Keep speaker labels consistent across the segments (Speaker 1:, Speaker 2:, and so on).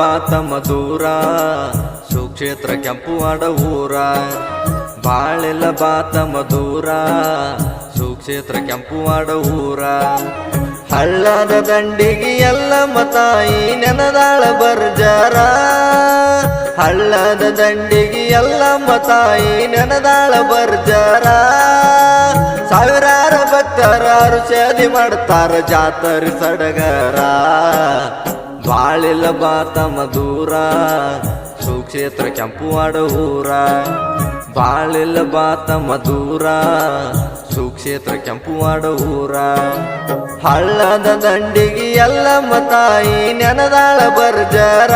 Speaker 1: ಬಾತಮ್ಮ ದೂರ ಸುಕ್ಷೇತ್ರ ಕೆಂಪುವಾಡ ಊರ ಬಾಳೆಲ್ಲ ಬಾತಮ್ಮ ದೂರ ಸುಕ್ಷೇತ್ರ ಕೆಂಪುವಾಡ ಊರ ಹಳ್ಳದ ದಂಡಿಗೆ ಎಲ್ಲಮ್ಮ ತಾಯಿ ನೆನದಾಳ ಬರ್ಜಾರ ಹಳ್ಳದ ದಂಡಿಗೆ ಎಲ್ಲಮ್ಮ ತಾಯಿ ನೆನದಾಳ ಬರ್ಜಾರ ಸಾವಿರಾರು ಭಕ್ತರಾರು ಸೇದಿ ಮಾಡ್ತಾರ ಜಾತರಿ ಸಡಗರ ಬಾಳೆಲ್ಲ ಬಾತಮ್ಮ ದೂರ ಸುಕ್ಷೇತ್ರ ಕೆಂಪುವಾಡ ಊರ ಬಾಳೆಲ್ಲ ಬಾತಮ್ಮ ದೂರ ಸುಕ್ಷೇತ್ರ ಕೆಂಪುವಾಡ ಊರ ಹಳ್ಳದ ದಂಡಿಗೆ ಎಲ್ಲಮ್ಮ ತಾಯಿ ನೆನದಾಳ ಬರ್ಜಾರ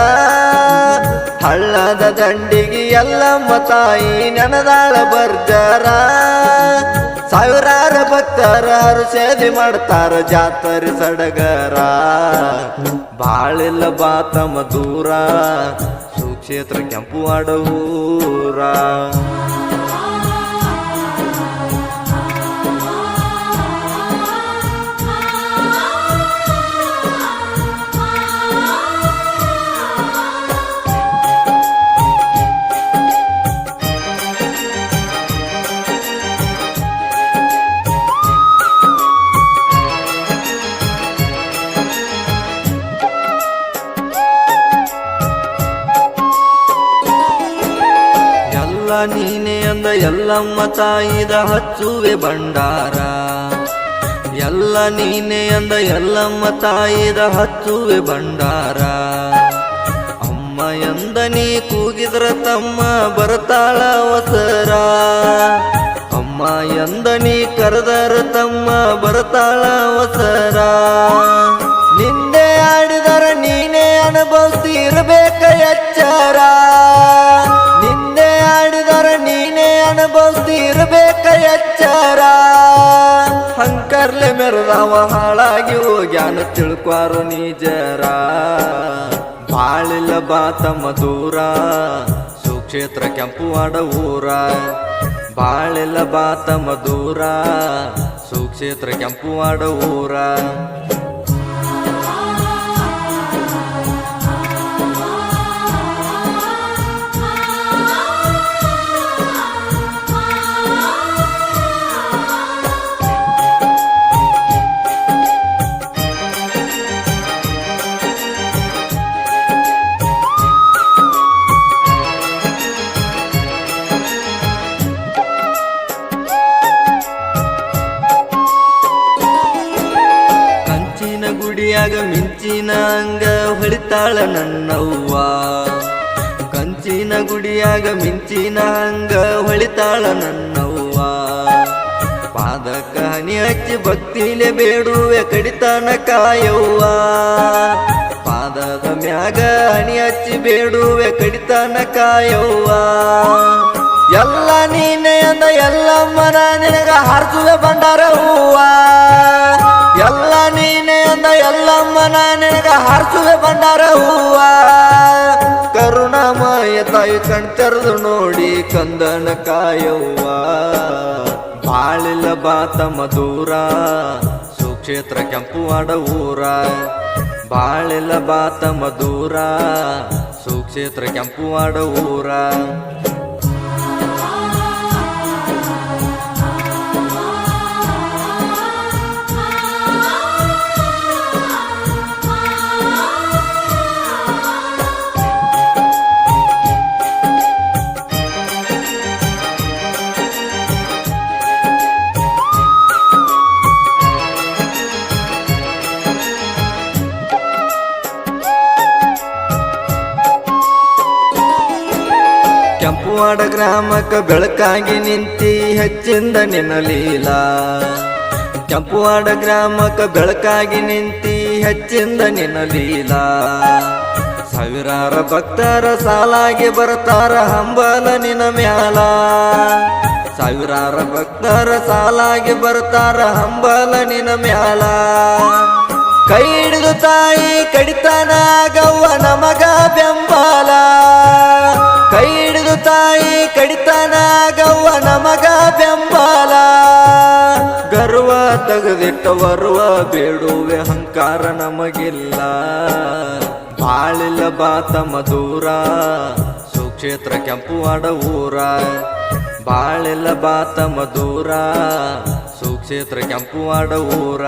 Speaker 1: ಹಳ್ಳದ ದಂಡಿಗೆ ಎಲ್ಲಮ್ಮ ತಾಯಿ ನೆನದಾಳ ಬರ್ಜಾರ ಸಾವಿರಾರು ಭಕ್ತರಾರು ಸೇದಿ ಮಾಡ್ತಾರ ಜಾತರಿ ಸಡಗರ ಬಾಳೆಲ್ಲ ಬಾತಮ್ಮ ದೂರ ಸುಕ್ಷೇತ್ರ ಕೆಂಪುವಾಡ ಊರ ನೀನೆ ಅಂದ ಎಲ್ಲಮ್ಮ ತಾಯಿದ ಹಚ್ಚುವೆ ಭಂಡಾರ ಎಲ್ಲ ನೀನೆ ಅಂದ ಎಲ್ಲಮ್ಮ ತಾಯಿದ ಹಚ್ಚುವೆ ಭಂಡಾರ ಅಮ್ಮ ಎಂದ ನೀ ಕೂಗಿದ್ರ ತಮ್ಮ ಬರ್ತಾಳ ಅವಸರ ಅಮ್ಮ ಎಂದ ನೀ ಕರೆದರ ತಮ್ಮ ಬರ್ತಾಳ ಅವಸರ ನಿಂದೆ ಆಡಿದರ ನೀನೇ ಅನುಭವಿಸ್ತಿರ್ಬೇಕ ಎಚ್ಚರ ಅನುಭವಿಸ್ತಿರ್ಬೇಕ ಎಚ್ಚರ ಹಂಕರ್ಲೆ ಮೆರೆದವ ಹಾಳಾಗಿ ಹೋಗ್ಯಾನ ತಿಳ್ಕ್ವಾರು ನಿಜರ ಬಾಳಿಲ್ಲ ಬಾತಮ್ಮ ದೂರ ಸುಕ್ಷೇತ್ರ ಕೆಂಪುವಾಡ ಊರ ಬಾಳಿಲ್ಲ ಬಾತಮ್ಮ ದೂರ ಸುಕ್ಷೇತ್ರ ಕೆಂಪುವಾಡ ಊರ ಗುಡಿಯಾಗ ಮಿಂಚಿನ ಹಂಗ ಹೊಳಿತಾಳ ನನ್ನವ್ವ ಕಂಚಿನ ಗುಡಿಯಾಗ ಮಿಂಚಿನ ಹಂಗ ಹೊಳಿತಾಳ ನನ್ನವ್ವ ಪಾದಕ ಹನಿ ಹಚ್ಚಿ ಭಕ್ತಿಲೆ ಬೇಡುವೆ ಕಡಿತಾನ ಕಾಯವ್ವ ಪಾದದ ಮ್ಯಾಗ ಹನಿ ಹಚ್ಚಿ ಬೇಡುವೆ ಕಡಿತಾನ ಕಾಯವ್ವ ಎಲ್ಲ ನೀನೆ ಅಂದ ಎಲ್ಲಮ್ಮನ ನಿನಗ ಹಾರಿಸುವೆ ಭಂಡಾರ ಹೂವ ಎಲ್ಲ ನೀನೆ ಅಂದ ಎಲ್ಲಮ್ಮನ ನಿನಗ ಹಾರಿಸುವೆ ಭಂಡಾರ ಹೂವ ಕರುಣಾಮಯ ತಾಯಿ ಕಣ್ತೆರೆದು ನೋಡಿ ಕಂದನ ಕಾಯವ್ವ ಬಾಳಿಲ್ಲ ಬಾತಮ್ಮ ದೂರ ಸುಕ್ಷೇತ್ರ ಕೆಂಪುವಾಡ ಊರ ಬಾಳಿಲ್ಲ ಬಾತಮ್ಮ ದೂರ ಸುಕ್ಷೇತ್ರ ಕೆಂಪುವಾಡ ಊರ ಕೆಂಪುವಾಡ ಗ್ರಾಮಕ್ಕ ಬೆಳಕಾಗಿ ನಿಂತಿ ಹೆಚ್ಚಿಂದ ನಿನ್ನಲೀಲ ಕೆಂಪುವಾಡ ಗ್ರಾಮಕ್ಕ ಬೆಳಕಾಗಿ ನಿಂತಿ ಹೆಚ್ಚಿಂದ ನಿನ್ನಲೀಲ ಸಾವಿರಾರ ಭಕ್ತರ ಸಾಲಾಗಿ ಬರ್ತಾರ ಹಂಬಲ ನಿನ ಮ್ಯಾಲ ಸಾವಿರಾರ ಭಕ್ತರ ಸಾಲಾಗಿ ಬರ್ತಾರ ಹಂಬಲ ನಿನ ಮ್ಯಾಲ ಕೈ ಹಿಡಿದು ತಾಯಿ ಕಡಿತಾನ ಗವ್ವ ನಮಗ ಬೆಂಬಲ ಕೈ ಹಿಡಿದು ತಾಯಿ ಕಡಿತಾನ ಗವ್ವ ನಮಗ ಬೆಂಬಲ ಗರ್ವ ತೆಗೆದಿಟ್ಟ ಬರುವ ಬೇಡುವೆ ಅಹಂಕಾರ ನಮಗಿಲ್ಲ ಬಾಳಿಲ್ಲ ಬಾತ ಮಧುರ ಸುಕ್ಷೇತ್ರ ಕೆಂಪುವಾಡ ಊರ ಬಾಳಿಲ್ಲ ಬಾತ ಮಧುರ ಸುಕ್ಷೇತ್ರ ಕೆಂಪುವಾಡ ಊರ